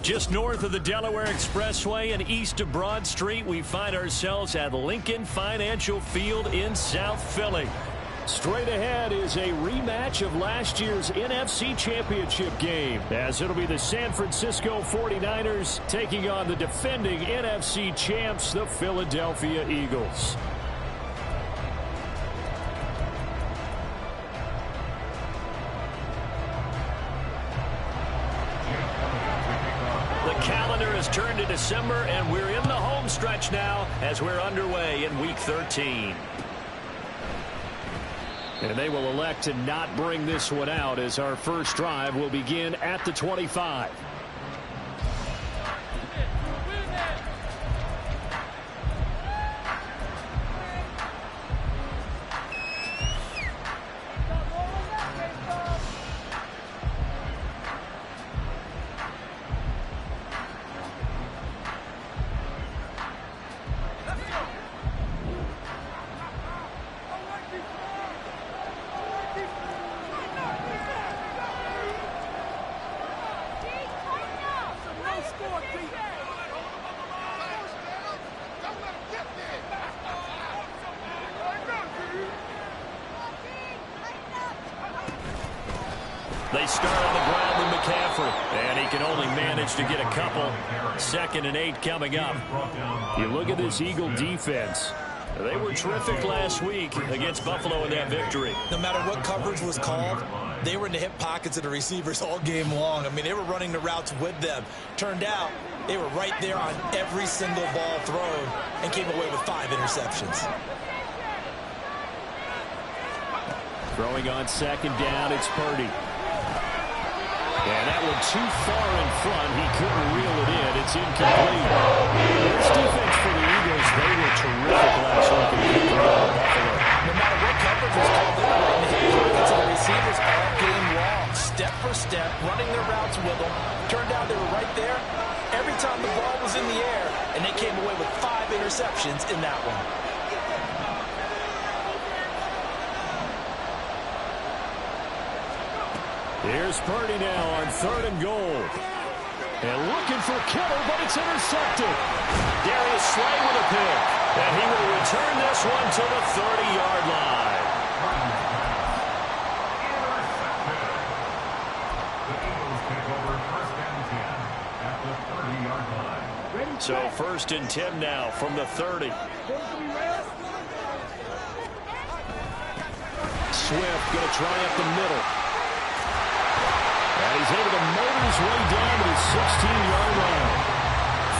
Just north of the Delaware Expressway and east of Broad Street, we find ourselves at Lincoln Financial Field in South Philly. Straight ahead is a rematch of last year's NFC Championship game, as it'll be the San Francisco 49ers taking on the defending NFC champs, the Philadelphia Eagles. Has turned to December, and we're in the home stretch now as we're underway in Week 13. And they will elect to not bring this one out as our first drive will begin at the 25. They start on the ground with McCaffrey, and he can only manage to get a couple. 2nd and 8 coming up. You look at this Eagle defense. They were terrific last week against Buffalo in that victory. No matter what coverage was called, they were in the hip pockets of the receivers all game long. I mean, they were running the routes with them. Turned out, they were right there on every single ball thrown and came away with 5 interceptions. Throwing on 2nd down, it's Purdy. And that one too far in front. He couldn't reel it in. It's incomplete. This defense for the Eagles, they were terrific last week in victory over Buffalo. No matter what coverage was called, they were in the hip pockets of the receivers all game long. Step for step, running their routes with them. Turned out they were right there every time the ball was in the air, and they came away with 5 interceptions in that one. Here's Purdy now on 3rd and goal. And looking for Kittle, but it's intercepted. Darius Slay with a pick. And he will return this one to the 30-yard line. So 1st and 10 now from the 30. Swift going to try up the middle. And he's able to motor his way down to the 16-yard line.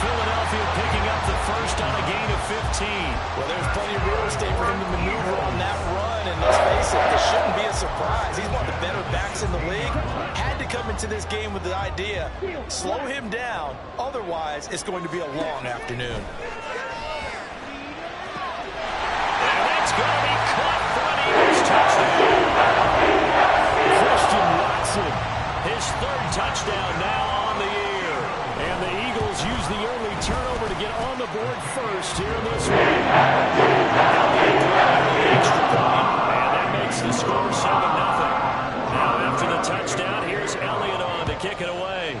Philadelphia picking up the first on a gain of 15. Well, there's plenty of real estate for him to maneuver on that run. And let's face it, this shouldn't be a surprise. He's one of the better backs in the league. Had to come into this game with the idea, slow him down. Otherwise, it's going to be a long afternoon. And that's going to be caught for an Eagles touchdown. Christian Watson. His 3rd touchdown now on the year. And the Eagles use the early turnover to get on the board first here in this one. And that makes the score 7-0. Now after the touchdown, here's Elliott on to kick it away.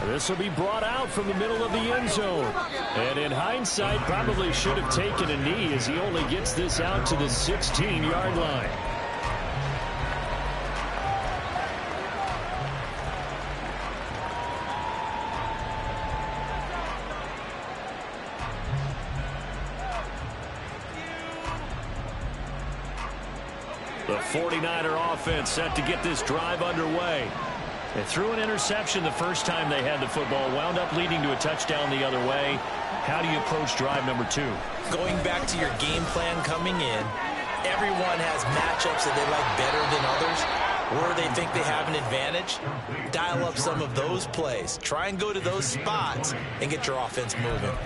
This will be brought out from the middle of the end zone. And in hindsight, probably should have taken a knee as he only gets this out to the 16-yard line. The 49er offense set to get this drive underway. They threw an interception the first time they had the football, wound up leading to a touchdown the other way. How do you approach drive number 2? Going back to your game plan coming in, everyone has matchups that they like better than others. Where they think they have an advantage, dial up some of those plays. Try and go to those spots and get your offense moving.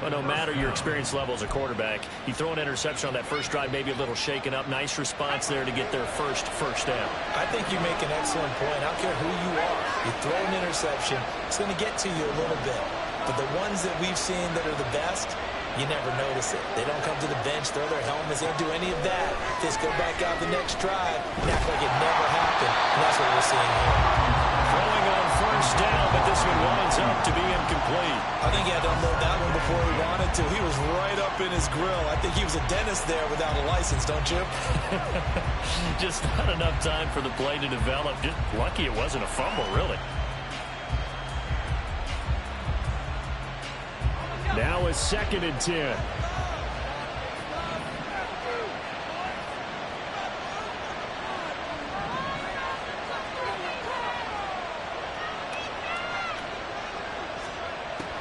Well, no matter your experience level as a quarterback, you throw an interception on that first drive, maybe a little shaken up. Nice response there to get their first down. I think you make an excellent point. I don't care who you are. You throw an interception, it's going to get to you a little bit. But the ones that we've seen that are the best, you never notice it. They don't come to the bench, throw their helmets, they don't do any of that. Just go back out the next drive and act like it never happened. And that's what we're seeing here. Throwing on first down, but this one winds up to be incomplete. I think he had to unload that one before he wanted to. He was right up in his grill. I think he was a dentist there without a license, don't you? Just not enough time for the play to develop. Just lucky it wasn't a fumble, really. Now a 2nd and 10.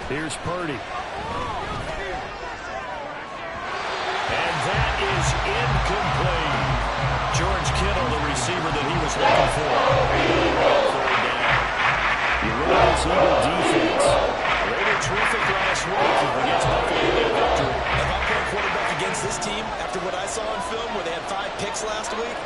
Here's Purdy. And that is incomplete. George Kittle, the receiver that he was looking for. You look at this Eagle defense. They were terrific last week against Buffalo in their victory. If I'm playing quarterback against this team, after what I saw on film where they had 5 picks last week,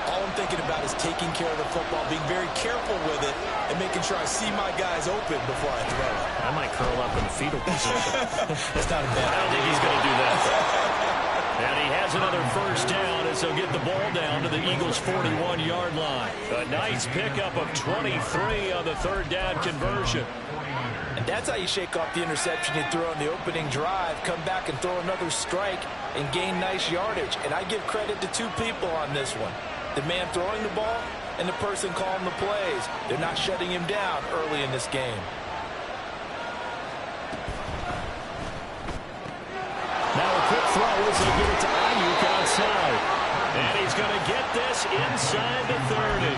all I'm thinking about is taking care of the football, being very careful with it, and making sure I see my guys open before I throw it. I might curl up in the fetal position. That's not a bad idea. I don't think he's going to do that. And he has another first down as they'll get the ball down to the Eagles' 41-yard line. A nice pickup of 23 on the 3rd down conversion. And that's how you shake off the interception you throw on the opening drive, come back and throw another strike and gain nice yardage. And I give credit to 2 people on this one. The man throwing the ball and the person calling the plays. They're not shutting him down early in this game. Now a quick throw as they get it to Ayuk outside. And he's going to get this inside the 30.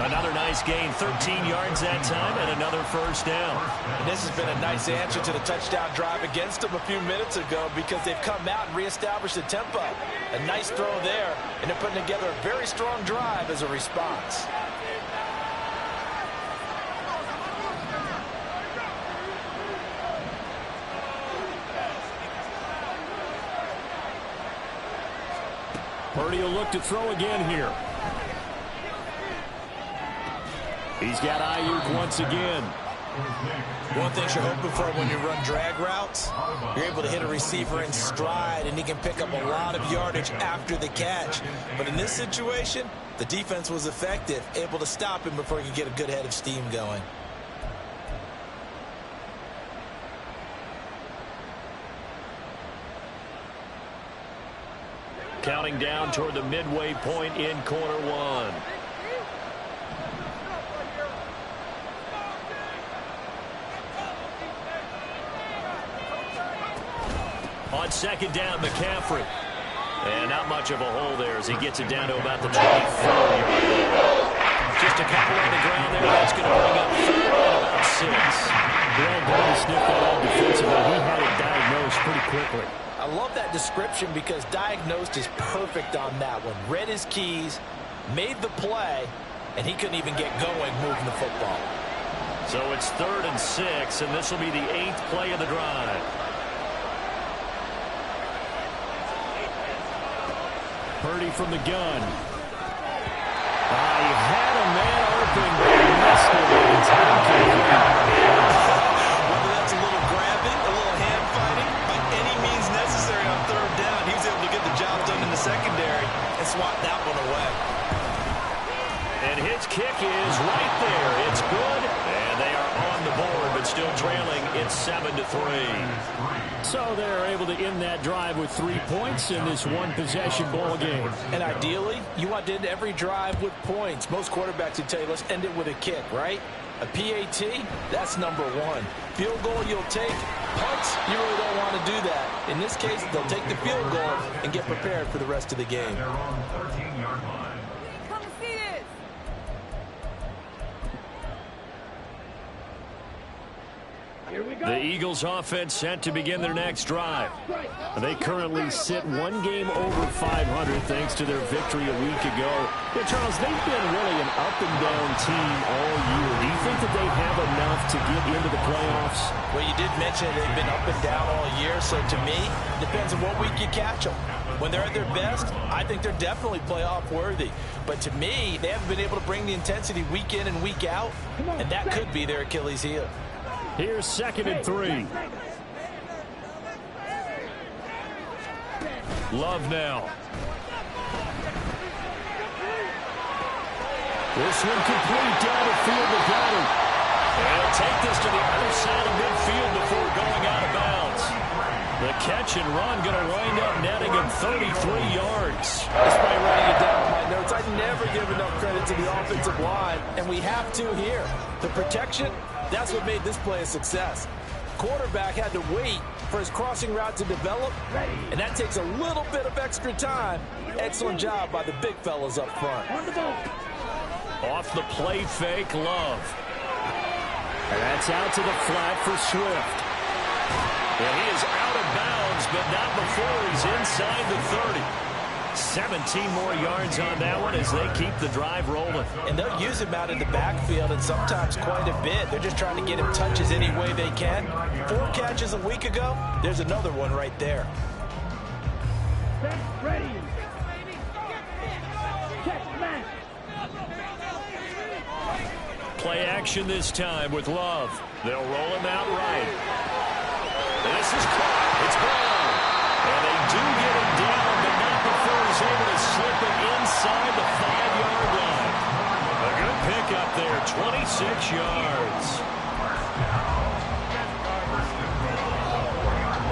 Another nice gain, 13 yards that time, and another first down. And this has been a nice answer to the touchdown drive against them a few minutes ago because they've come out and reestablished the tempo. A nice throw there, and they're putting together a very strong drive as a response. Purdy will look to throw again here. He's got Ayuk once again. One thing you're hoping for when you run drag routes, you're able to hit a receiver in stride, and he can pick up a lot of yardage after the catch. But in this situation, the defense was effective, able to stop him before he could get a good head of steam going. Counting down toward the midway point in quarter 1. On 2nd down, McCaffrey. And not much of a hole there as he gets it down to about the 24-yard line. Just a couple on the ground there. That's going to bring up 3rd and about 6. Well, Brady sniffed that out defensively. He had it diagnosed pretty quickly. I love that description because diagnosed is perfect on that one. Read his keys, made the play, and he couldn't even get going moving the football. So it's 3rd and 6, and this will be the 8th play of the drive. Purdy from the gun. He had a man open, but he missed it. Whether that's a little grabbing, a little hand fighting, by any means necessary on 3rd down, he was able to get the job done in the secondary and swat that one away. And his kick is right there. It's good, and they are on the board, but still trailing. It's 7-3. So they're able to end that drive with 3 points in this one-possession ball game. And ideally, you want to end every drive with points. Most quarterbacks would tell you, let's end it with a kick, right? A PAT, that's number 1. Field goal you'll take. Punts, you really don't want to do that. In this case, they'll take the field goal and get prepared for the rest of the game. They're on the 13-yard line. Come see this. Here we go. The Eagles offense set to begin their next drive. They currently sit 1 game over 500 thanks to their victory a week ago. Yeah, Charles, they've been really an up-and-down team all year. Do you think that they have enough to get into the playoffs? Well, you did mention they've been up and down all year, so to me, it depends on what week you catch them. When they're at their best, I think they're definitely playoff worthy. But to me, they haven't been able to bring the intensity week in and week out, and that could be their Achilles heel. Here's 2nd and 3. Love now. This one complete down the field. They got him. And he'll take this to the other side of midfield before going out of bounds. The catch and run going to wind up netting him 33 yards. Despite writing it down in my notes, I never give enough credit to the offensive line, and we have to here. The protection, that's what made this play a success. Quarterback had to wait for his crossing route to develop, and that takes a little bit of extra time. Excellent job by the big fellas up front. Off the play fake, Love. And that's out to the flat for Swift. And he is out of bounds, but not before he's inside the 30. 17 more yards on that one as they keep the drive rolling. And they'll use him out in the backfield, and sometimes quite a bit. They're just trying to get him touches any way they can. 4 catches a week ago. There's another one right there. Ready. Play action this time with Love. They'll roll him out right. This is caught. It's gone. And they do get him down, but not before he's able to slip it inside the 5-yard line. A good pickup there, 26 yards.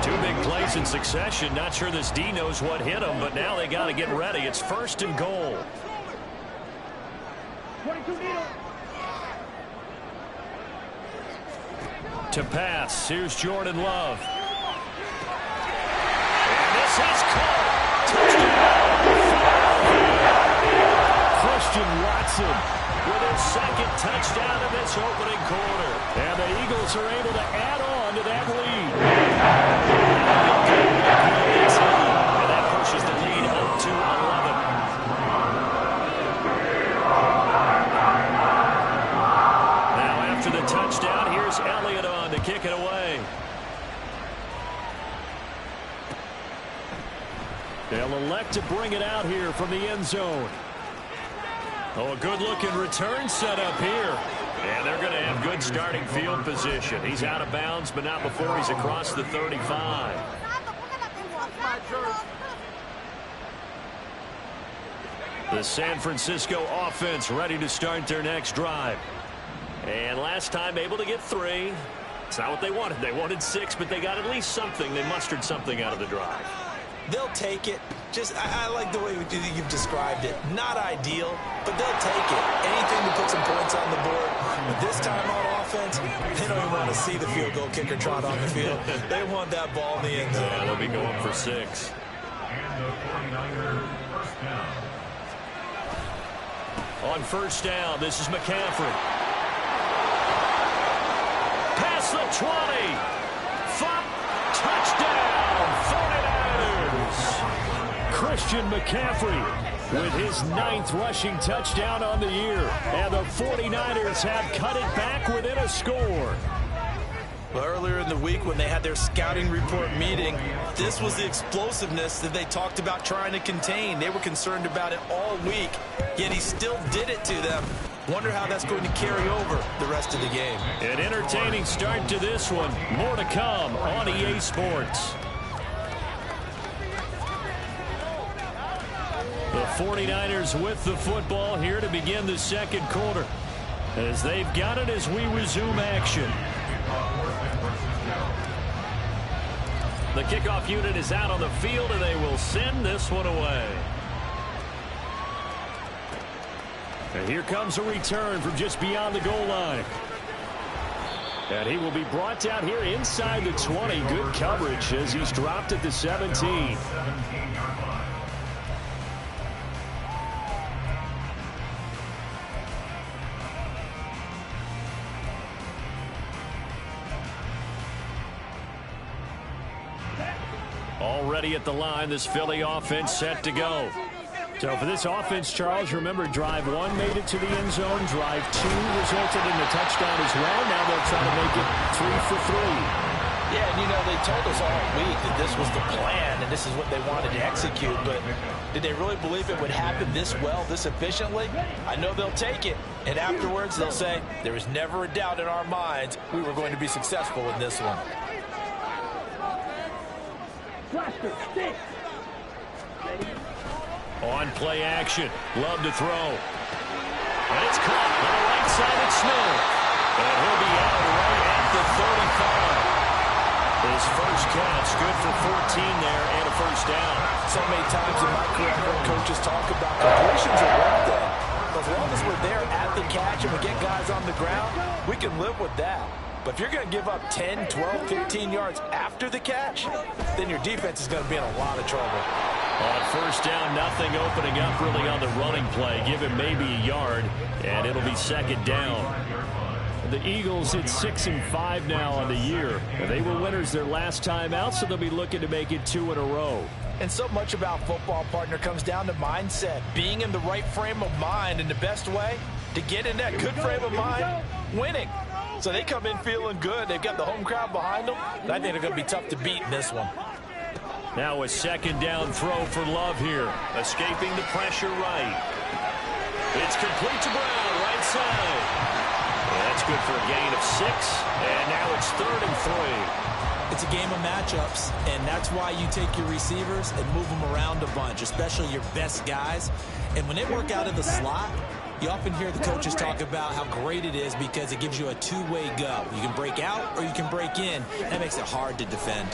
2 big plays in succession. Not sure this D knows what hit him, but now they got to get ready. It's 1st and goal. 22 needle. To pass, here's Jordan Love. And this is caught. Touchdown. Christian Watson with his 2nd touchdown in this opening quarter. And the Eagles are able to add on to that lead. And that pushes the lead up to 11. Now after the touchdown, here's Elliott on to kick it away. They'll elect to bring it out here from the end zone. Oh, a good-looking return set up here. And they're going to have good starting field position. He's out of bounds, but not before he's across the 35. The San Francisco offense ready to start their next drive. And last time able to get 3. It's not what they wanted. They wanted 6, but they got at least something. They mustered something out of the drive. They'll take it. I like the way you've described it. Not ideal, but they'll take it. Anything to put some points on the board. But this time on offense, they don't even want to see the field goal kicker trot on the field. They want that ball in the end zone. Yeah, they'll be going for 6. On 1st down, this is McCaffrey. Past the 20. Touchdown, 49ers. Christian McCaffrey with his 9th rushing touchdown on the year. And the 49ers have cut it back within a score. Well, earlier in the week when they had their scouting report meeting, this was the explosiveness that they talked about trying to contain. They were concerned about it all week, yet he still did it to them. Wonder how that's going to carry over the rest of the game. An entertaining start to this one. More to come on EA Sports. The 49ers with the football here to begin the 2nd quarter. As they've got it as we resume action. The kickoff unit is out on the field, and they will send this one away. And here comes a return from just beyond the goal line. And he will be brought down here inside the 20. Good coverage as he's dropped at the 17. Already at the line, this Philly offense set to go. So for this offense, Charles, remember drive 1 made it to the end zone. Drive 2 resulted in a touchdown as well. Now they'll try to make it 3 for 3. Yeah, and you know, they told us all week that this was the plan and this is what they wanted to execute. But did they really believe it would happen this well, this efficiently? I know they'll take it. And afterwards, they'll say, there was never a doubt in our minds we were going to be successful in this one. On play action. Love to throw. And it's caught on the right side. It's Smith. And he'll be out right at the 35. His first catch, good for 14 there and a first down. So many times in my career, I've heard coaches talk about completions are one thing. But as long as we're there at the catch and we get guys on the ground, we can live with that. But if you're going to give up 10, 12, 15 yards after the catch, then your defense is going to be in a lot of trouble. On first down, nothing opening up really on the running play. Give him maybe a yard, and it'll be second down. The Eagles hit 6-5 now on the year. They were winners their last time out, so they'll be looking to make it 2 in a row. And so much about football, partner, comes down to mindset. Being in the right frame of mind, and the best way to get in that good frame of mind, winning. So they come in feeling good. They've got the home crowd behind them. And I think they're going to be tough to beat in this one. Now a second down throw for Love here. Escaping the pressure right. It's complete to Brown, right side. That's good for a gain of 6. And now it's 3rd and 3. It's a game of matchups, and that's why you take your receivers and move them around a bunch, especially your best guys. And when they work out in the slot, you often hear the coaches talk about how great it is because it gives you a two-way go. You can break out or you can break in. That makes it hard to defend.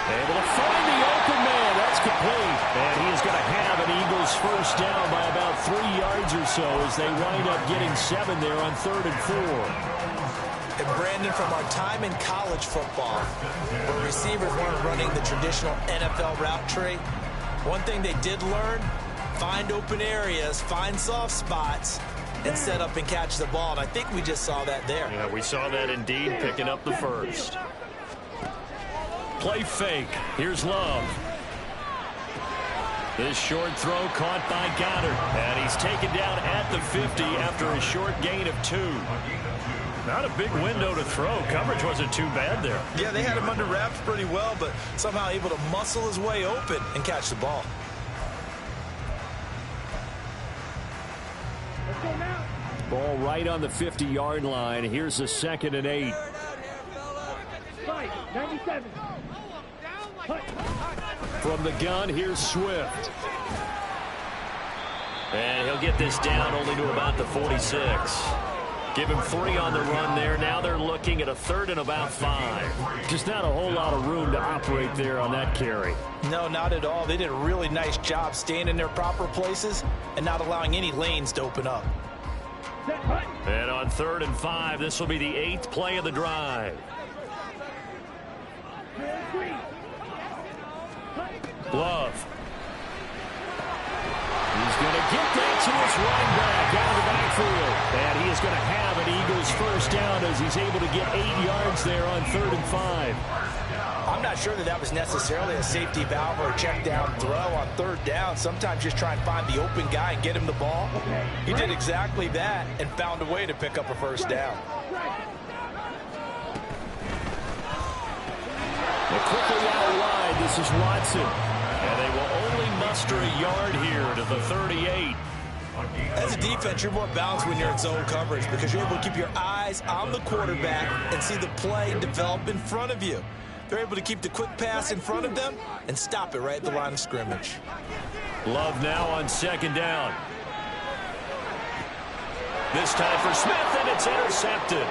Able to find the open man. That's complete. And he is going to have an Eagles first down by about 3 yards or so as they wind up getting 7 there on 3rd and 4. And Brandon, from our time in college football, where receivers weren't running the traditional NFL route tree, one thing they did learn, find open areas, find soft spots, and set up and catch the ball. And I think we just saw that there. Yeah, we saw that indeed, picking up the first. Play fake. Here's Love. This short throw caught by Goddard. And he's taken down at the 50 after a short gain of 2. Not a big window to throw. Coverage wasn't too bad there. Yeah, they had him under wraps pretty well, but somehow able to muscle his way open and catch the ball. Ball right on the 50-yard line. Here's a 2nd and 8. 97. From the gun, here's Swift. And he'll get this down only to about the 46. Give him 3 on the run there. Now they're looking at a 3rd and about 5. Just not a whole lot of room to operate there on that carry. No, not at all. They did a really nice job staying in their proper places and not allowing any lanes to open up. And on 3rd and 5, this will be the 8th play of the drive. Love. He's going to get that to his running back out of the backfield. And he is going to have an Eagles first down as he's able to get 8 yards there on 3rd and 5. I'm not sure that was necessarily a safety valve or a check down throw on 3rd down. Sometimes just try and find the open guy and get him the ball. He did exactly that and found a way to pick up a first down. And quickly out wide, this is Watson. And they will only muster a yard here to the 38. As a defense, you're more balanced when you're in zone coverage because you're able to keep your eyes on the quarterback and see the play develop in front of you. They're able to keep the quick pass in front of them and stop it right at the line of scrimmage. Love now on 2nd down. This time for Smith, and it's intercepted.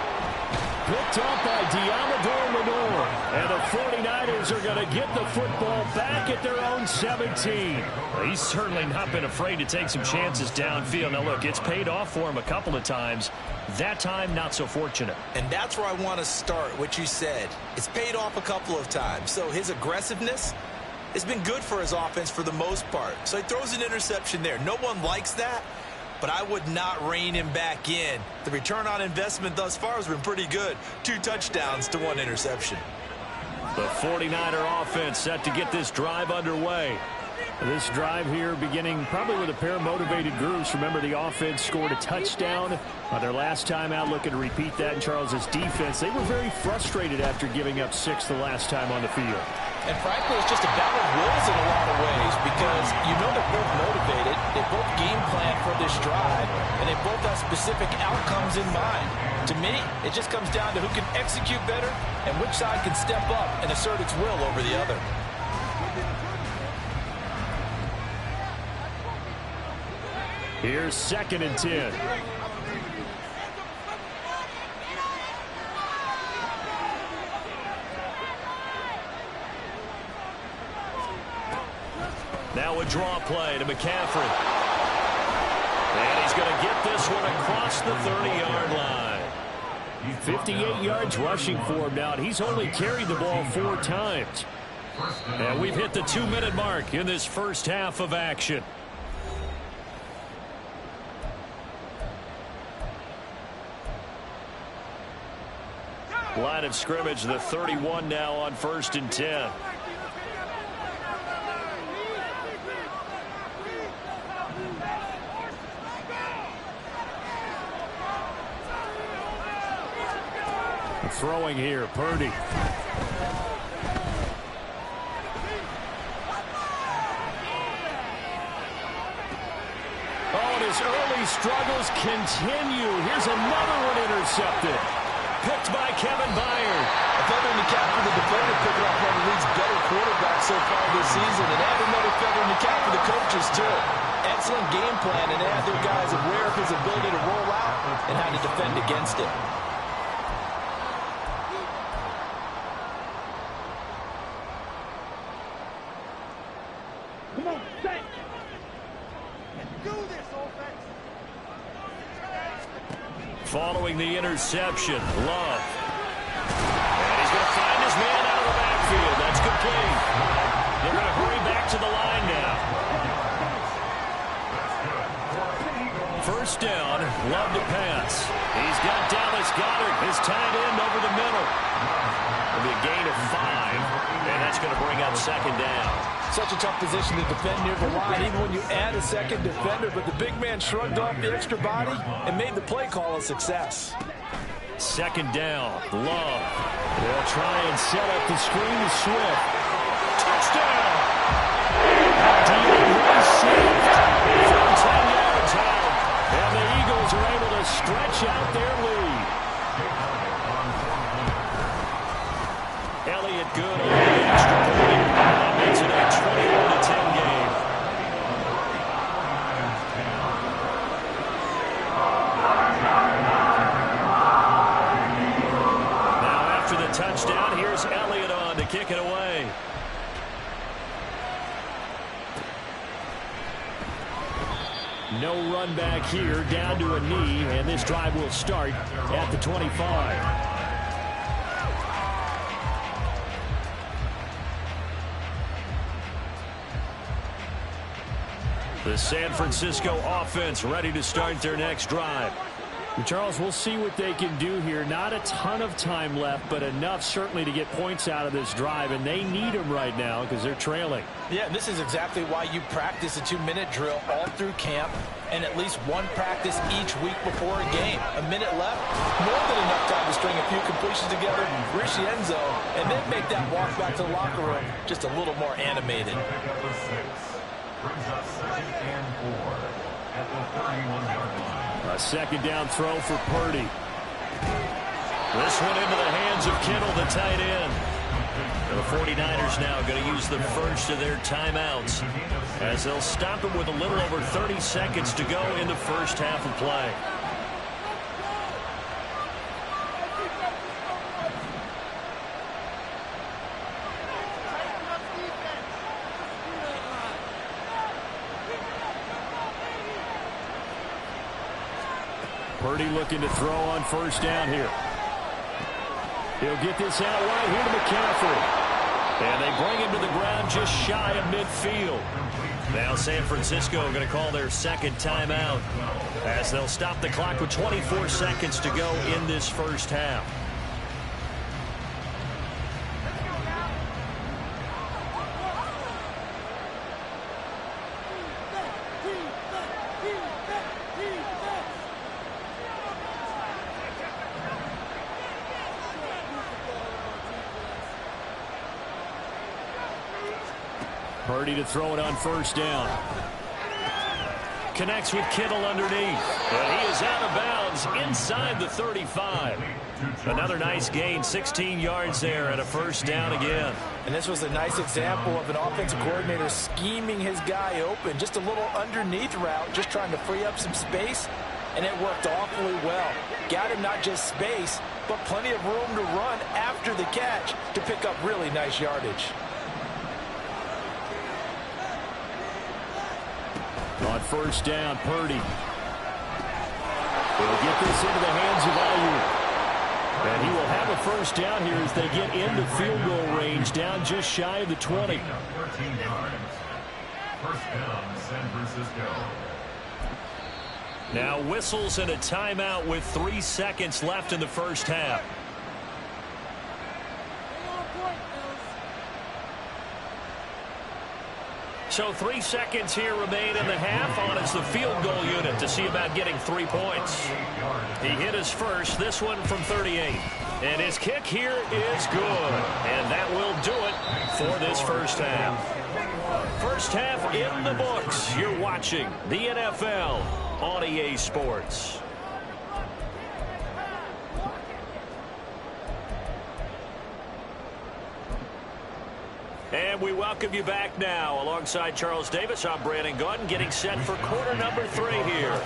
Picked up by Diamador Lenore. And the 49ers are going to get the football back at their own 17. Well, he's certainly not been afraid to take some chances downfield. Now, look, it's paid off for him a couple of times. That time, not so fortunate. And that's where I want to start, what you said. It's paid off a couple of times. So his aggressiveness has been good for his offense for the most part. So he throws an interception there. No one likes that, but I would not rein him back in. The return on investment thus far has been pretty good. 2 touchdowns to 1 interception. The 49er offense set to get this drive underway. This drive here beginning probably with a pair of motivated groups. Remember, the offense scored a touchdown on their last time out, looking to repeat that in Charles's defense. They were very frustrated after giving up 6 the last time on the field. And frankly, it's just a battle of wills in a lot of ways because you know they're both motivated, they both game plan for this drive, and they both have specific outcomes in mind. To me, it just comes down to who can execute better and which side can step up and assert its will over the other. Here's 2nd and 10. Now a draw play to McCaffrey. And he's going to get this one across the 30-yard line. 58 yards rushing for him now. And he's only carried the ball 4 times. And we've hit the 2-minute mark in this first half of action. Line of scrimmage, the 31 now on 1st and 10. Throwing here, Purdy. Oh, and his early struggles continue. Here's another one intercepted. Picked by Kevin Byard. A feather in the cap for the defender, picking off one of the league's better quarterbacks so far this season. And add another feather in the cap for the coaches, too. Excellent game plan, and they have their guys aware of his ability to roll out and how to defend against it. Come on, set. Do this, offense. Following the interception, Love. And he's going to find his man out of the backfield. That's complete. They're going to hurry back to the line now. First down, Love to pass. He's got Dallas Goedert, his tight end, over the middle. It'll be a gain of 5, and that's going to bring up 2nd down. Such a tough position to defend near the line, even when you add a second defender, but the big man shrugged off the extra body and made the play call a success. 2nd down, Love. They'll try and set up the screen to Swift. Touchdown! DeAndre Swift from 10 yards out, and the Eagles are able to stretch out their lead. Elliott good on the extra point. That makes it a 21-10 game. Now after the touchdown, here's Elliott on to kick it away. No run back here, down to a knee, and this drive will start at the 25. The San Francisco offense ready to start their next drive. Charles, we'll see what they can do here. Not a ton of time left, but enough certainly to get points out of this drive, and they need them right now because they're trailing. Yeah, this is exactly why you practice a 2-minute drill all through camp and at least one practice each week before a game. A minute left, more than enough time to string a few completions together, reach the end zone, and then make that walk back to the locker room just a little more animated. Brings up 2nd and 4 at the 31-yard line. A 2nd down throw for Purdy. This one into the hands of Kittle, the tight end. The 49ers now going to use the first of their timeouts as they'll stop it with a little over 30 seconds to go in the first half of play. Purdy looking to throw on 1st down here. He'll get this out right here to McCaffrey. And they bring him to the ground just shy of midfield. Now San Francisco going to call their 2nd timeout as they'll stop the clock with 24 seconds to go in this first half. Purdy to throw it on 1st down. connects with Kittle underneath. But he is out of bounds inside the 35. Another nice gain, 16 yards there and a first down again. And this was a nice example of an offensive coordinator scheming his guy open. Just a little underneath route, just trying to free up some space, and it worked awfully well. Got him not just space, but plenty of room to run after the catch to pick up really nice yardage. On first down, Purdy. They'll get this into the hands of Ayuk. And he will have a first down here as they get into field goal range, down just shy of the 20. 13 yards. First down, San Francisco. Now whistles and a timeout with 3 seconds left in the first half. So 3 seconds here remain in the half on as the field goal unit to see about getting 3 points. He hit his first, this one from 38. And his kick here is good. And that will do it for this first half. First half in the books. You're watching the NFL on EA Sports. And we welcome you back now. Alongside Charles Davis, I'm Brandon Gaudin, getting set for quarter number 3 here.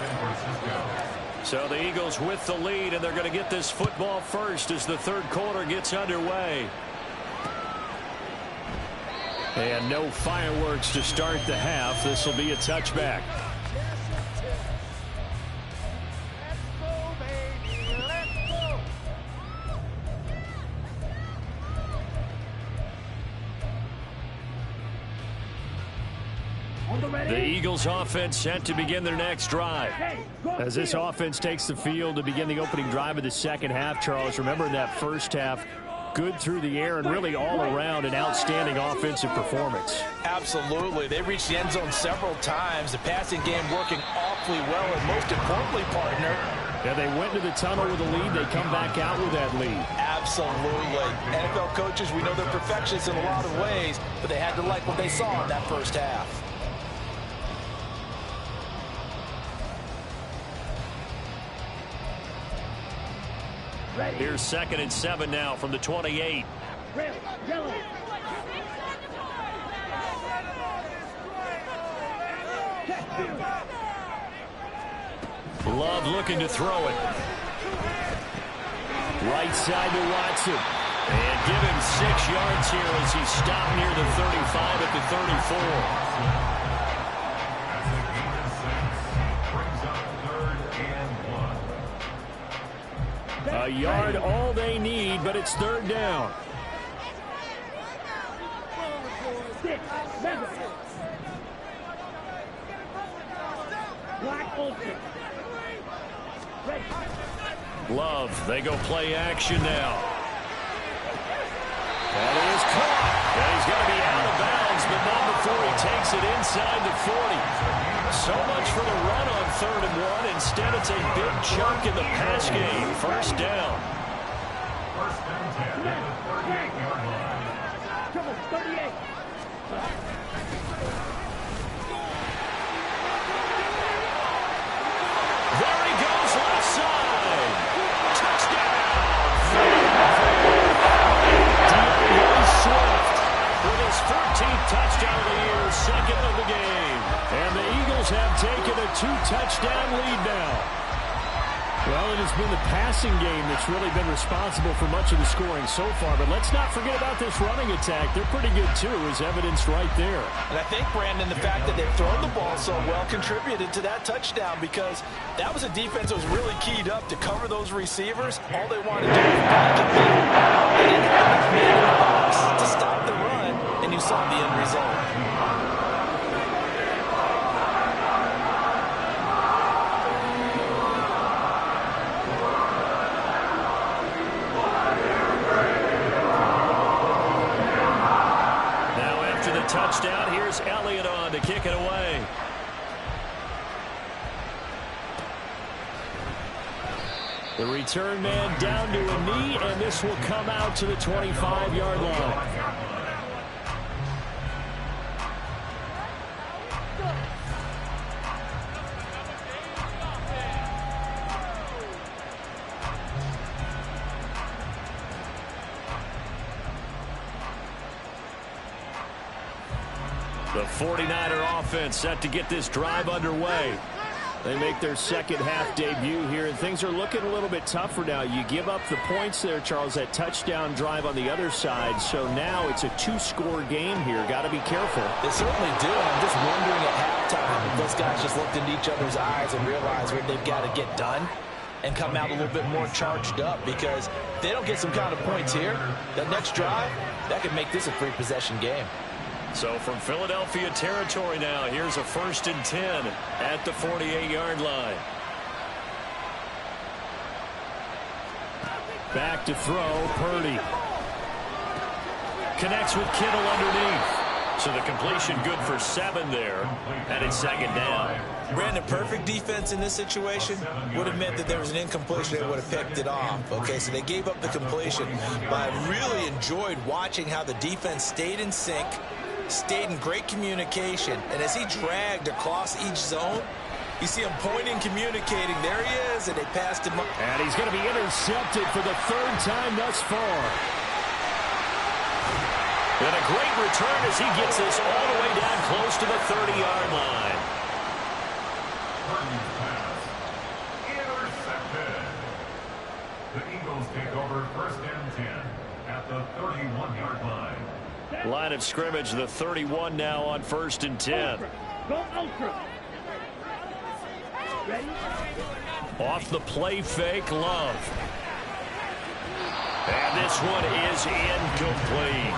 So the Eagles with the lead, and they're going to get this football first as the third quarter gets underway. And no fireworks to start the half. This will be a touchback. The Eagles offense set to begin their next drive. As this offense takes the field to begin the opening drive of the second half, Charles, remember in that first half, good through the air and really all around an outstanding offensive performance. Absolutely. They reached the end zone several times. The passing game working awfully well, and most importantly, partner, yeah, they went to the tunnel with a lead. They come back out with that lead. Absolutely. NFL coaches, we know they're perfectionists in a lot of ways, but they had to like what they saw in that first half. Here's 2nd and 7 now from the 28. Love looking to throw it. Right side to Watson. And give him 6 yards here as he stopped near the 35 at the 34. A yard all they need, but it's third down. Love, they go play action now. That is caught. And he's going to be out of bounds, but not before he takes it inside the 40. So much for the run on 3rd and 1. Instead, it's a big chunk in the pass game. First down. First and 10 at the 38-yard line. There he goes, left side. Touchdown. DeAndre Swift with his 14th touchdown of the year, 2nd of the game. And the Eagles have taken a 2-touchdown lead now. Well, it has been the passing game that's really been responsible for much of the scoring so far. But let's not forget about this running attack. They're pretty good, too, as evidenced right there. And I think, Brandon, the fact that they've thrown the ball so well contributed to that touchdown, because that was a defense that was really keyed up to cover those receivers. All they wanted to do was back and beat. They didn't have enough man in the box to stop the run, and you saw the end result. Touchdown. Here's Elliott on to kick it away. The return man down to a knee, and this will come out to the 25-yard line. The 49er offense set to get this drive underway. They make their second half debut here, and things are looking a little bit tougher now. You give up the points there, Charles, that touchdown drive on the other side. So now it's a two-score game here. Got to be careful. They certainly do. I'm just wondering at halftime if those guys just looked into each other's eyes and realized what they've got to get done and come out a little bit more charged up, because if they don't get some kind of points here, that next drive, that could make this a three-possession game. So from Philadelphia territory now, here's a 1st and 10 at the 48-yard line. Back to throw, Purdy. Connects with Kittle underneath. So the completion good for 7 there, and it's 2nd down. Brandon, perfect defense in this situation would have meant that there was an incompletion. They would have picked it off. Okay, so they gave up the completion. But I really enjoyed watching how the defense stayed in sync, stayed in great communication. And as he dragged across each zone, you see him pointing, communicating. There he is, and they passed him up. And he's going to be intercepted for the 3rd time thus far. And a great return as he gets this all the way down close to the 30-yard line. Intercepted. The Eagles take over 1st and 10 at the 31-yard line. Line of scrimmage, the 31 now on 1st and 10. Go ultra. Ready? Off the play fake, Love. And this one is incomplete.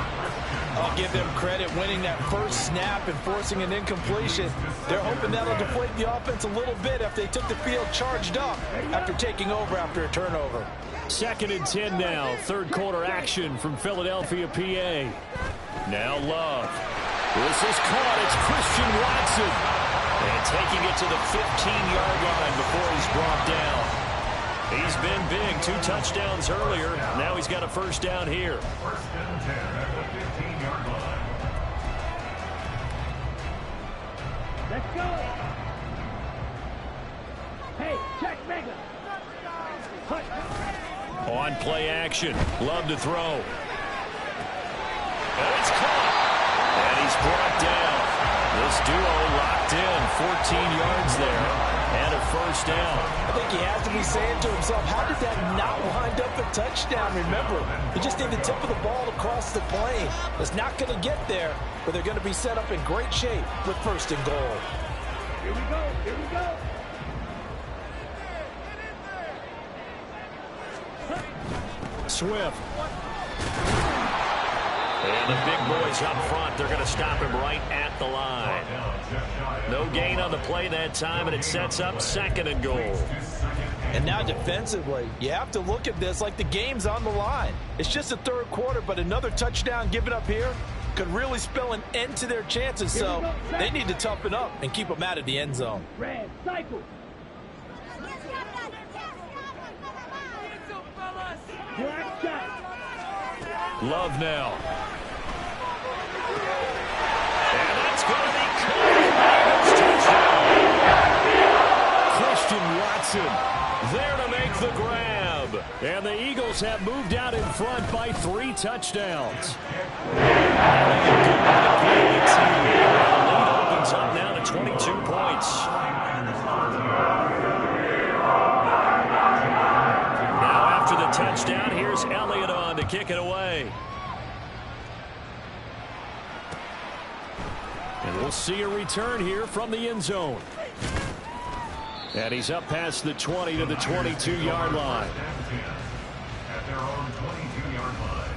I'll give them credit winning that first snap and forcing an incompletion. They're hoping that'll deflate the offense a little bit if they took the field charged up after taking over after a turnover. 2nd and 10 now. 3rd quarter action from Philadelphia, PA. Now Love. This is caught. It's Christian Watson. And taking it to the 15-yard line before he's brought down. He's been big. 2 touchdowns earlier. Now he's got a 1st down here. 1st and 10 at the 15-yard line. Let's go. Hey, check Mega. On play action. Love to throw. And it's caught. And he's brought down. This duo locked in. 14 yards there. And a 1st down. I think he has to be saying to himself, how did that not wind up a touchdown? Remember, he just need the tip of the ball to cross the plane. It's not going to get there, but they're going to be set up in great shape with 1st and goal. Here we go. Here we go. Swift. And the big boys up front, they're going to stop him right at the line. No gain on the play that time, and it sets up 2nd and goal. And now defensively, you have to look at this like the game's on the line. It's just the 3rd quarter, but another touchdown given up here could really spell an end to their chances. So they need to toughen up and keep them out of the end zone. Red, cycle. Black shot. Love now. And that's going to be caught. Touchdown. Christian Watson there to make the grab. And the Eagles have moved out in front by 3 touchdowns. And the lead opens up now to 22 points. Now after the touchdown, here's Elliott on to kick it away. And we'll see a return here from the end zone. And he's up past the 20 to the 22-yard line. At their own 22-yard line.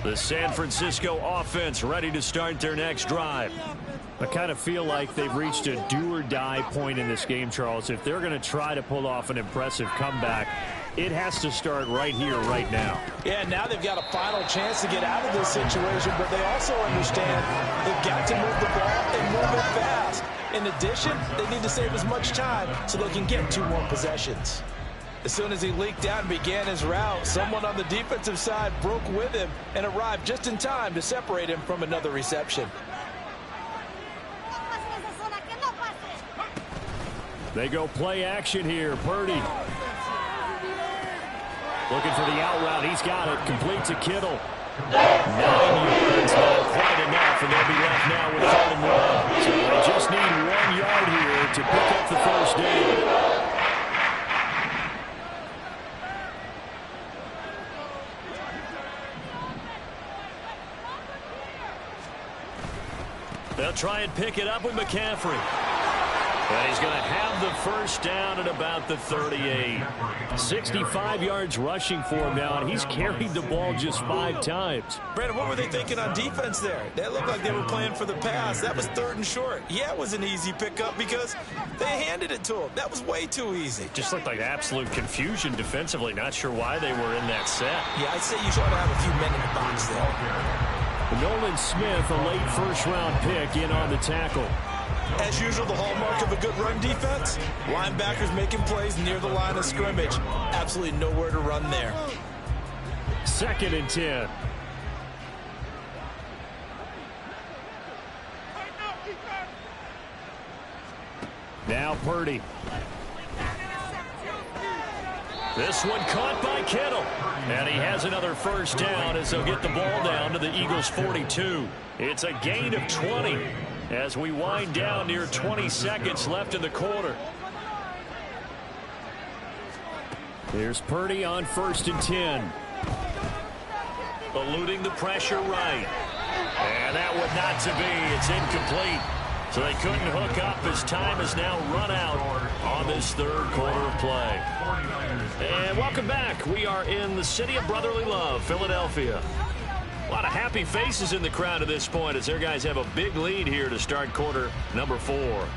The San Francisco offense ready to start their next drive. I kind of feel like they've reached a do-or-die point in this game, Charles. If they're going to try to pull off an impressive comeback, it has to start right here, right now. Yeah, now they've got a final chance to get out of this situation, but they also understand they've got to move the ball and move it fast. In addition, they need to save as much time so they can get 2 more possessions. As soon as he leaked out and began his route, someone on the defensive side broke with him and arrived just in time to separate him from another reception. They go play action here. Purdy looking for the out route. He's got it. Complete to Kittle. 9 yards, not quite enough, and they'll be left now with 3rd and 1. So they just need 1 yard here to pick up the first down. They'll try and pick it up with McCaffrey. And he's going to have the first down at about the 38. 65 yards rushing for him now, and he's carried the ball just 5 times. Brandon, what were they thinking on defense there? That looked like they were playing for the pass. That was 3rd and short. Yeah, it was an easy pickup because they handed it to him. That was way too easy. Just looked like absolute confusion defensively. Not sure why they were in that set. Yeah, I'd say you should have a few men in the box there. Nolan Smith, a late first-round pick, in on the tackle. As usual, the hallmark of a good run defense, linebackers making plays near the line of scrimmage. Absolutely nowhere to run there. 2nd and 10. Now Purdy. This one caught by Kittle. And he has another first down as they'll get the ball down to the Eagles' 42. It's a gain of 20 as we wind down near 20 seconds left in the quarter. Here's Purdy on 1st and 10. Eluding the pressure right. And that one not to be. It's incomplete. So they couldn't hook up as time is now run out on this 3rd quarter of play. And welcome back. We are in the city of brotherly love, Philadelphia. A lot of happy faces in the crowd at this point as their guys have a big lead here to start quarter number 4.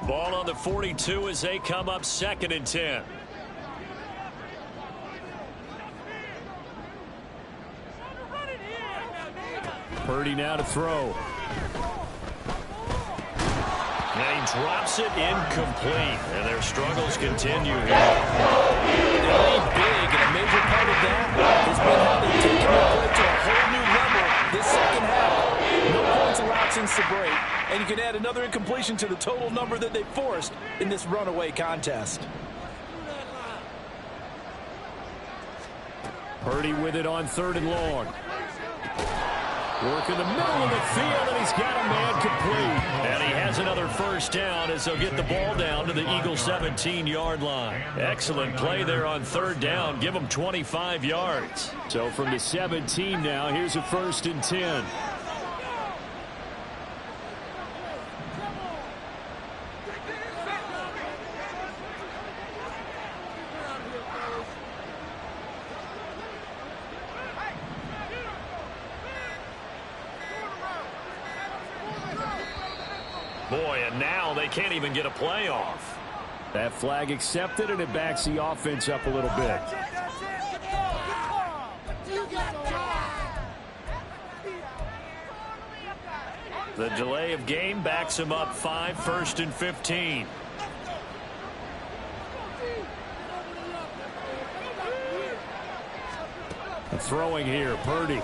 Ball on the 42 as they come up 2nd and 10. Purdy now to throw. And he drops it incomplete. And their struggles continue here. They lead big, and a major part of that has been how they've taken their play to a whole new level this second half. No points allowed since the break, and you can add another incompletion to the total number that they forced in this runaway contest. Purdy with it on 3rd and long. Work in the middle of the field, and he's got a man complete. And he has another first down as they'll get the ball down to the Eagles' 17-yard line. Excellent play there on 3rd down. Give them 25 yards. So from the 17 now, here's a 1st and 10. Boy, and now they can't even get a play off. That flag accepted, and it backs the offense up a little bit. The delay of game backs him up 5, 1st and 15. Throwing here, Purdy.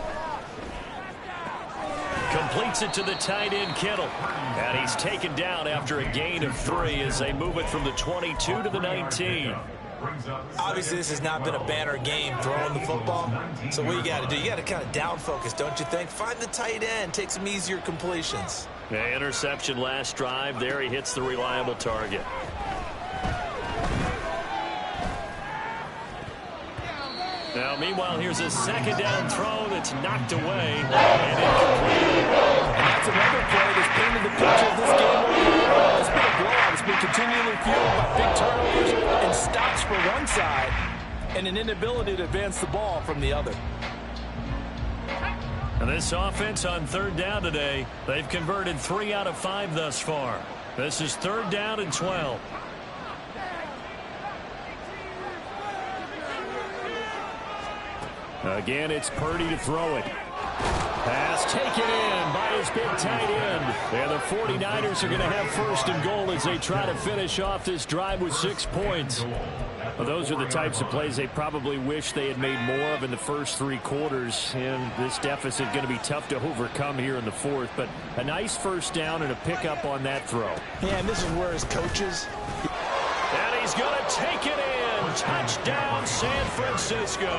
Completes it to the tight end, Kittle. And he's taken down after a gain of 3 as they move it from the 22 to the 19. Obviously, this has not been a banner game throwing the football. So what you got to do, you got to kind of down focus, don't you think? Find the tight end, take some easier completions. Yeah, interception last drive. There he hits the reliable target. Now, meanwhile, here's a 2nd down throw that's knocked away and incomplete. And that's another play that's painted the picture of this game overall. It's been a blowout. It's been continually fueled by big turnovers and stops for one side and an inability to advance the ball from the other. And this offense on 3rd down today, they've converted 3 out of 5 thus far. This is 3rd down and 12. Again, it's Purdy to throw it. Pass taken in by his big tight end. And the 49ers are going to have first and goal as they try to finish off this drive with 6 points. Well, those are the types of plays they probably wish they had made more of in the first 3 quarters. And this deficit going to be tough to overcome here in the fourth. But a nice first down and a pickup on that throw. Yeah, and this is where his coaches... And he's going to take it in. Touchdown, San Francisco.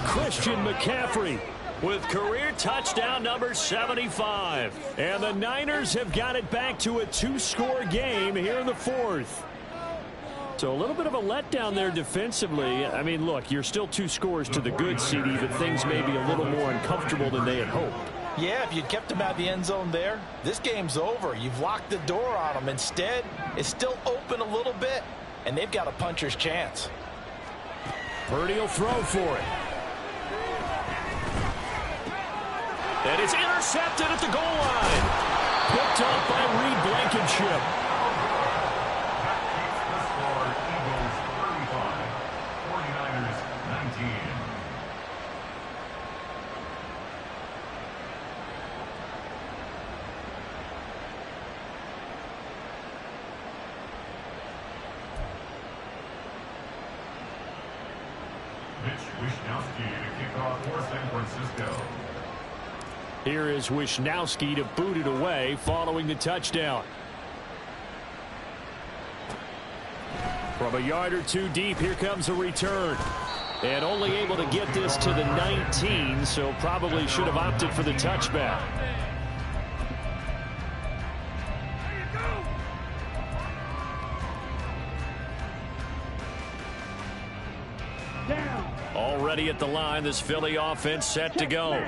Christian McCaffrey with career touchdown number 75. And the Niners have got it back to a 2-score game here in the fourth. So a little bit of a letdown there defensively. I mean, look, you're still 2 scores to the good, CD, but things may be a little more uncomfortable than they had hoped. Yeah, if you'd kept him out of the end zone there, this game's over. You've locked the door on him. Instead, it's still open a little bit, and they've got a puncher's chance. Purdy will throw for it. And it's intercepted at the goal line. Picked up by Reed Blankenship. Eagles 35, 49ers 19. Mitch Wishnowsky to kick off for San Francisco. Here is Wishnowsky to boot it away following the touchdown. From a yard or 2 deep, here comes a return. And only able to get this to the 19, so probably should have opted for the touchback. Already at the line, this Philly offense set to go.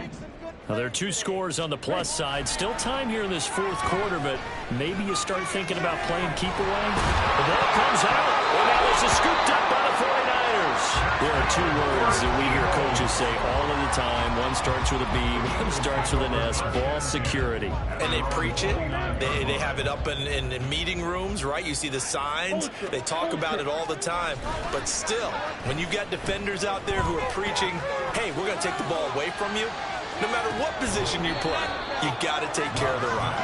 Now, there are 2 scores on the plus side. Still time here in this fourth quarter, but maybe you start thinking about playing keep away. The ball comes out. And now this is scooped up by the 49ers. There are 2 words that we hear coaches say all of the time. One starts with a B, one starts with an S. Ball security. And they preach it. They have it up in meeting rooms, right? You see the signs. They talk about it all the time. But still, when you've got defenders out there who are preaching, hey, we're going to take the ball away from you, no matter what position you play, you got to take care of the rock.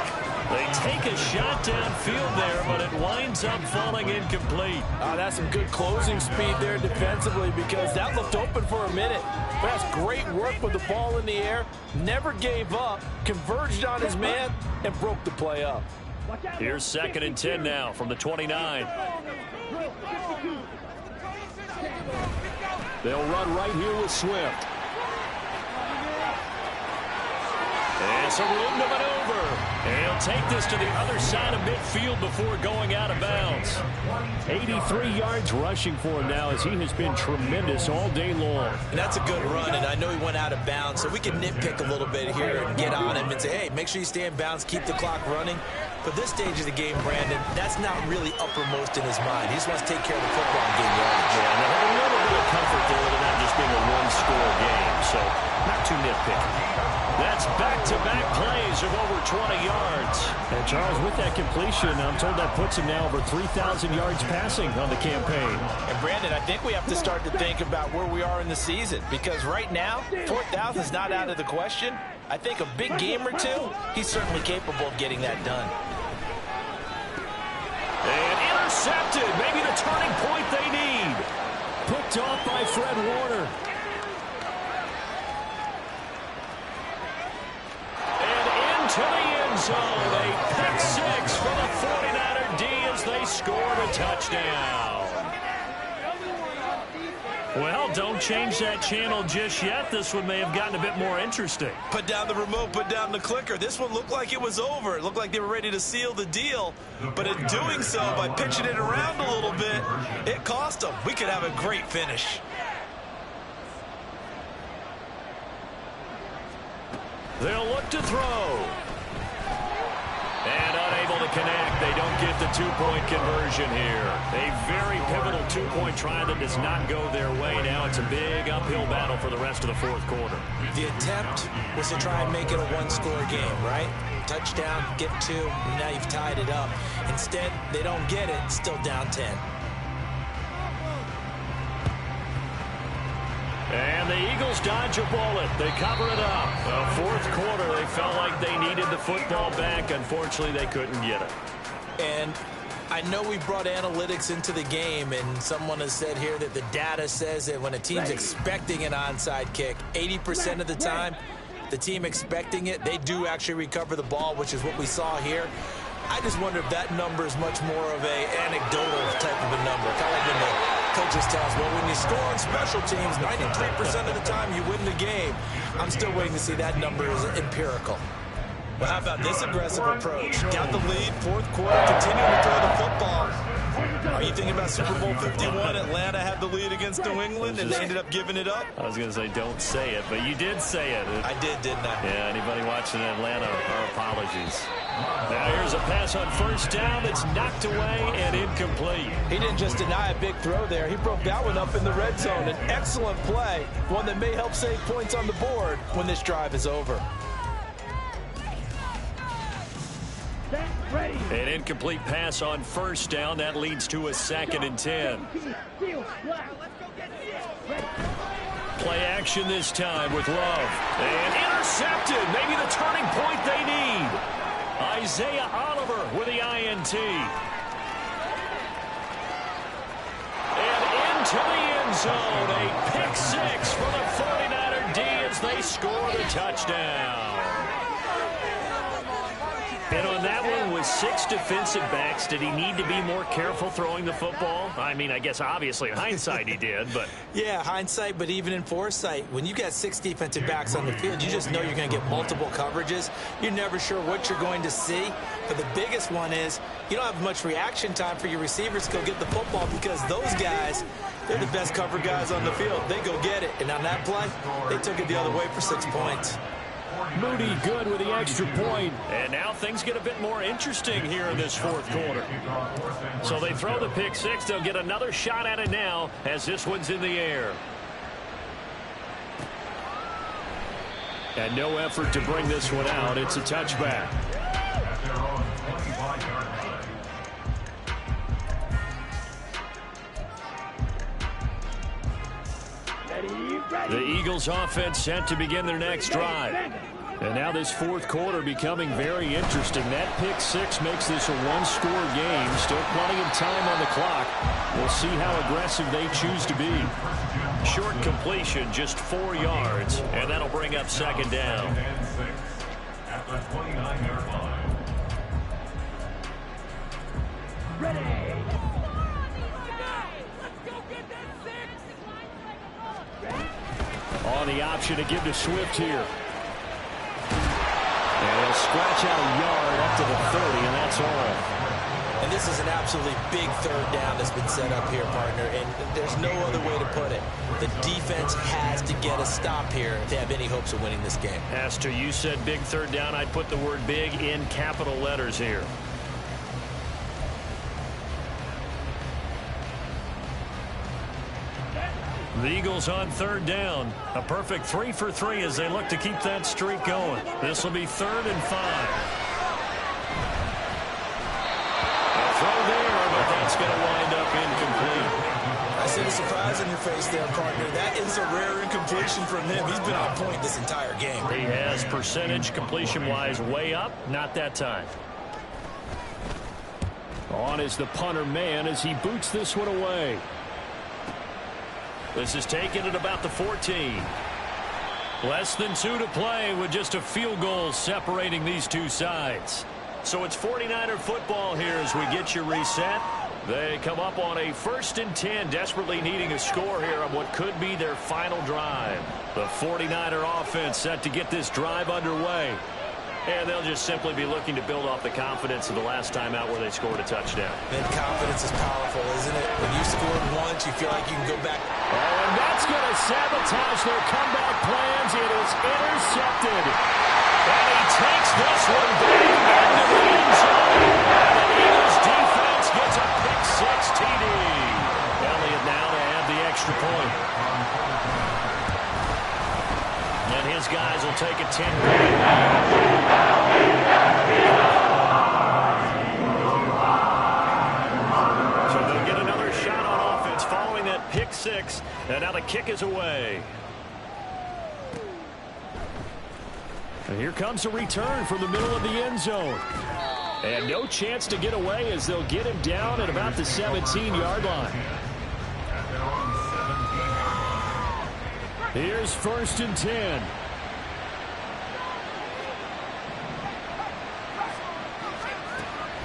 They take a shot downfield there, but it winds up falling incomplete. That's some good closing speed there defensively because that looked open for a minute. But that's great work with the ball in the air. Never gave up, converged on his man, and broke the play up. Here's 2nd and 10 now from the 29. They'll run right here with Swift. And some room to maneuver. And he'll take this to the other side of midfield before going out of bounds. 83 yards rushing for him now as he has been tremendous all day long. And that's a good run, and I know he went out of bounds, so we can nitpick a little bit here and get on him and say, hey, make sure you stay in bounds, keep the clock running. But this stage of the game, Brandon, that's not really uppermost in his mind. He just wants to take care of the football and gain yardage. Yeah, and they have a little bit of comfort there with it not just being a 1-score game, so not too nitpicky. That's back-to-back plays of over 20 yards. And Charles, with that completion, I'm told that puts him now over 3,000 yards passing on the campaign. And Brandon, I think we have to start to think about where we are in the season, because right now, 4,000 is not out of the question. I think a big game or 2, he's certainly capable of getting that done. And intercepted, maybe the turning point they need. Picked off by Fred Warner. To the end zone, a pick 6 for the 49er D as they scored a touchdown. Well, don't change that channel just yet. This one may have gotten a bit more interesting. Put down the remote, put down the clicker. This one looked like it was over. It looked like they were ready to seal the deal. But in doing so, by pitching it around a little bit, it cost them. We could have a great finish. They'll look to throw. And unable to connect. They don't get the 2-point conversion here. A very pivotal 2-point try that does not go their way. Now it's a big uphill battle for the rest of the fourth quarter. The attempt was to try and make it a 1-score game, right? Touchdown, get 2, and now you've tied it up. Instead, they don't get it, still down 10. And the Eagles dodge a bullet. They cover it up. Fourth quarter, they felt like they needed the football back. Unfortunately, they couldn't get it. And I know we brought analytics into the game, and someone has said here that the data says that when a team's expecting an onside kick, 80% of the time, the team expecting it, they do actually recover the ball, which is what we saw here. I just wonder if that number is much more of a anecdotal type of a number. Kind of like when the coaches tell us, well, when you score on special teams, 93% of the time you win the game. I'm still waiting to see that number is empirical. Well, how about this aggressive approach? Got the lead, fourth quarter, continuing to throw the football. Are you thinking about Super Bowl 51? Atlanta had the lead against New England, and they ended up giving it up? I was going to say don't say it, but you did say it. I did, didn't I? Yeah, anybody watching Atlanta, our apologies. Now here's a pass on first down that's knocked away and incomplete. He didn't just deny a big throw there. He broke that one up in the red zone. An excellent play, one that may help save points on the board when this drive is over. An incomplete pass on first down. That leads to a 2nd and 10. Play action this time with Love. And intercepted. Maybe the turning point they need. Isaiah Oliver with the INT. And into the end zone. A pick 6 for the 49er D as they score the touchdown. And on that one, with 6 defensive backs, did he need to be more careful throwing the football? I mean, I guess obviously in hindsight he did, but... Yeah, hindsight, but even in foresight, when you got 6 defensive backs on the field, you just know you're going to get multiple coverages. You're never sure what you're going to see. But the biggest one is you don't have much reaction time for your receivers to go get the football because those guys, they're the best cover guys on the field. They go get it. And on that play, they took it the other way for 6 points. Moody good with the extra point. And now things get a bit more interesting here in this fourth quarter. So they throw the pick 6. They'll get another shot at it now as this one's in the air. And no effort to bring this one out. It's a touchback. The Eagles offense set to begin their next drive. And now this fourth quarter becoming very interesting. That pick 6 makes this a one-score game. Still plenty of time on the clock. We'll see how aggressive they choose to be. Short completion, just 4 yards, and that'll bring up 2nd down. At the 29-yard line. Ready. On the option to give to Swift here. And he'll scratch out a yard up to the 30, and that's all. And this is an absolutely big third down that's been set up here, partner, and there's no other way to put it. The defense has to get a stop here if they have any hopes of winning this game. Pastor, you said big third down. I'd put the word big in capital letters here. The Eagles on third down. A perfect 3 for 3 as they look to keep that streak going. This will be 3rd and 5. A throw there, but that's going to wind up incomplete. I see the surprise on your face there, partner. That is a rare incompletion from him. He's been on point this entire game. He has percentage completion-wise way up. Not that time. On is the punter man as he boots this one away. This is taken at about the 14. Less than 2 to play with just a field goal separating these two sides. So it's 49er football here as we get you reset. They come up on a 1st and 10, desperately needing a score here on what could be their final drive. The 49er offense set to get this drive underway. And they'll just simply be looking to build off the confidence of the last time out where they scored a touchdown. And confidence is powerful, isn't it? When you scored once, you feel like you can go back. Oh, and that's going to sabotage their comeback plans. It is intercepted. And he takes this one back into the end zone. And the Eagles defense gets a pick 6 TD. Elliott now to add the extra point. And his guys will take a 10-point. So they'll get another shot on offense following that pick 6. And now the kick is away. And here comes a return from the middle of the end zone. And no chance to get away as they'll get him down at about the 17-yard line. Here's 1st and 10.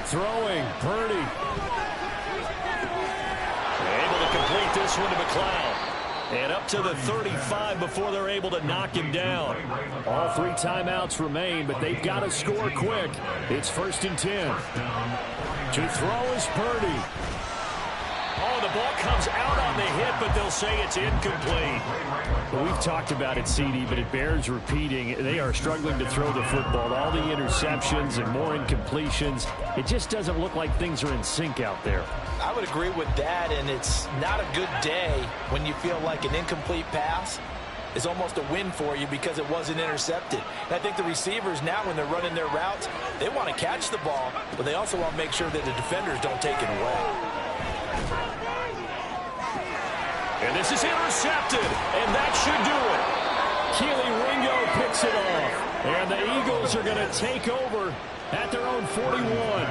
Throwing, Purdy. Able to complete this one to McLeod. And up to the 35 before they're able to knock him down. All 3 timeouts remain, but they've got to score quick. It's 1st and 10. To throw is Purdy. Oh, the ball comes out on the hit, but they'll say it's incomplete. Well, we've talked about it, CD, but it bears repeating. They are struggling to throw the football. All the interceptions and more incompletions. It just doesn't look like things are in sync out there. I would agree with that, and it's not a good day when you feel like an incomplete pass is almost a win for you because it wasn't intercepted. And I think the receivers now, when they're running their routes, they want to catch the ball, but they also want to make sure that the defenders don't take it away. And this is intercepted, and that should do it. Keely Ringo picks it off, and the Eagles are going to take over at their own 41.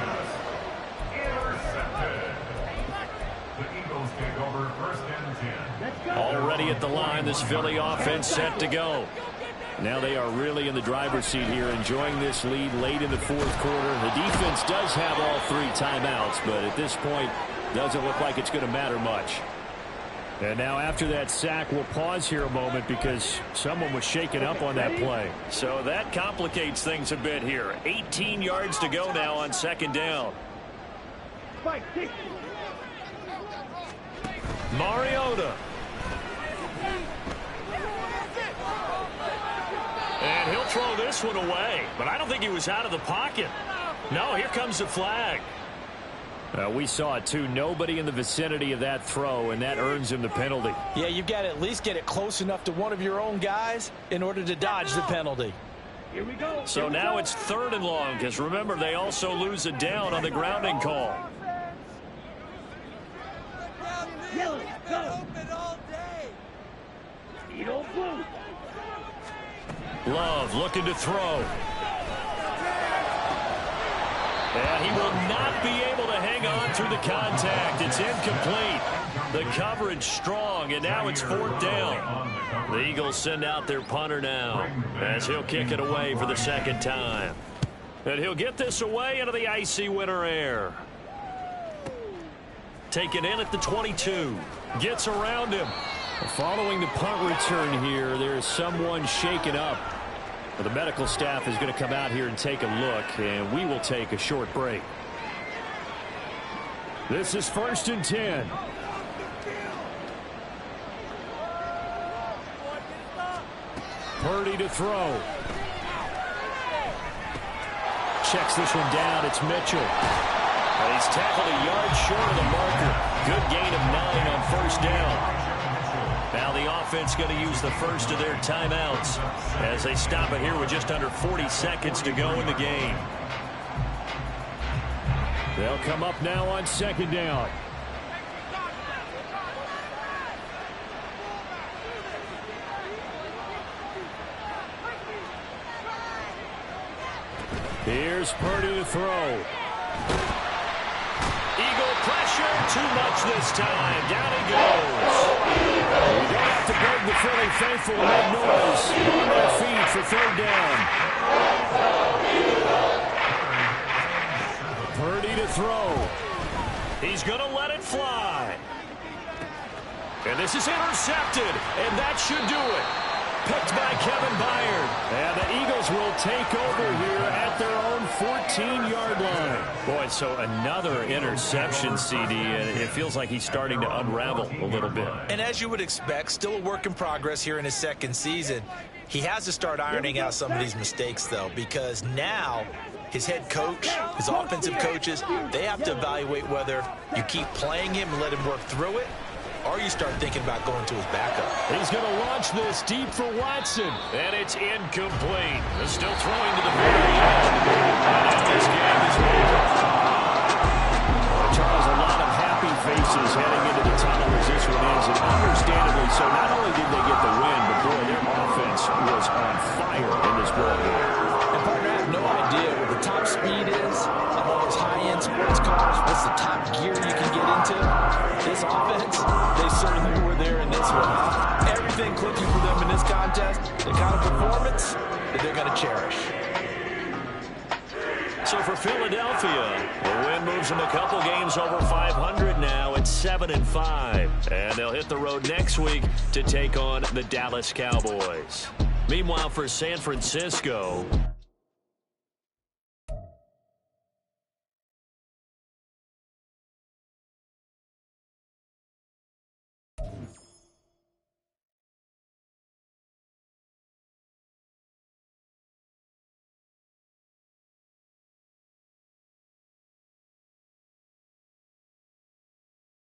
Already at the line, this Philly offense set to go. Now they are really in the driver's seat here, enjoying this lead late in the 4th quarter. The defense does have all 3 timeouts, but at this point, doesn't look like it's going to matter much. And now after that sack, we'll pause here a moment because someone was shaken up on that play. So that complicates things a bit here. 18 yards to go now on 2nd down. Mariota. And he'll throw this one away. But I don't think he was out of the pocket. No, here comes the flag. We saw it, too. Nobody in the vicinity of that throw, and that earns him the penalty. Yeah, you've got to at least get it close enough to one of your own guys in order to dodge the penalty. Here we go. So now it's 3rd and long, because remember, they also lose a down on the grounding call. Yellow, go. Eagle blue. Love looking to throw. And he will not be able to hang on through the contact. It's incomplete. The coverage strong, and now it's 4th down. The Eagles send out their punter now as he'll kick it away for the 2nd time. And he'll get this away into the icy winter air. Taken in at the 22. Gets around him. Following the punt return here, there is someone shaken up. The medical staff is going to come out here and take a look, and we will take a short break. This is 1st and 10. Purdy to throw. Checks this one down. It's Mitchell. And he's tackled a yard short of the marker. Good gain of 9 on 1st down. Now the offense going to use the first of their timeouts as they stop it here with just under 40 seconds to go in the game. They'll come up now on 2nd down. Here's Purdy to throw. Eagle pressure, too much this time. Down he goes. We don't have to beg the Philly faithful to make noise on their feet for 3rd down. Purdy to throw. He's going to let it fly. And this is intercepted, and that should do it. Picked by Kevin Byard. And the Eagles will take over here at their own 14-yard line. Boy, so another interception, CD, and it feels like he's starting to unravel a little bit. And as you would expect, still a work in progress here in his 2nd season. He has to start ironing out some of these mistakes, though, because now his head coach, his offensive coaches, they have to evaluate whether you keep playing him and let him work through it, or you start thinking about going to his backup. He's going to launch this deep for Watson. And it's incomplete. They're still throwing to the very end. And now this game is over. Charles, a lot of happy faces heading into the tunnel as this one is. And understandably so, not only did they get the win, but boy, their offense was on fire in this ball game. one, huh? Everything clicking for them in this contest, the kind of performance that they're going to cherish. So for Philadelphia, the win moves them a couple games over 500 now at 7-5. And they'll hit the road next week to take on the Dallas Cowboys. Meanwhile, for San Francisco,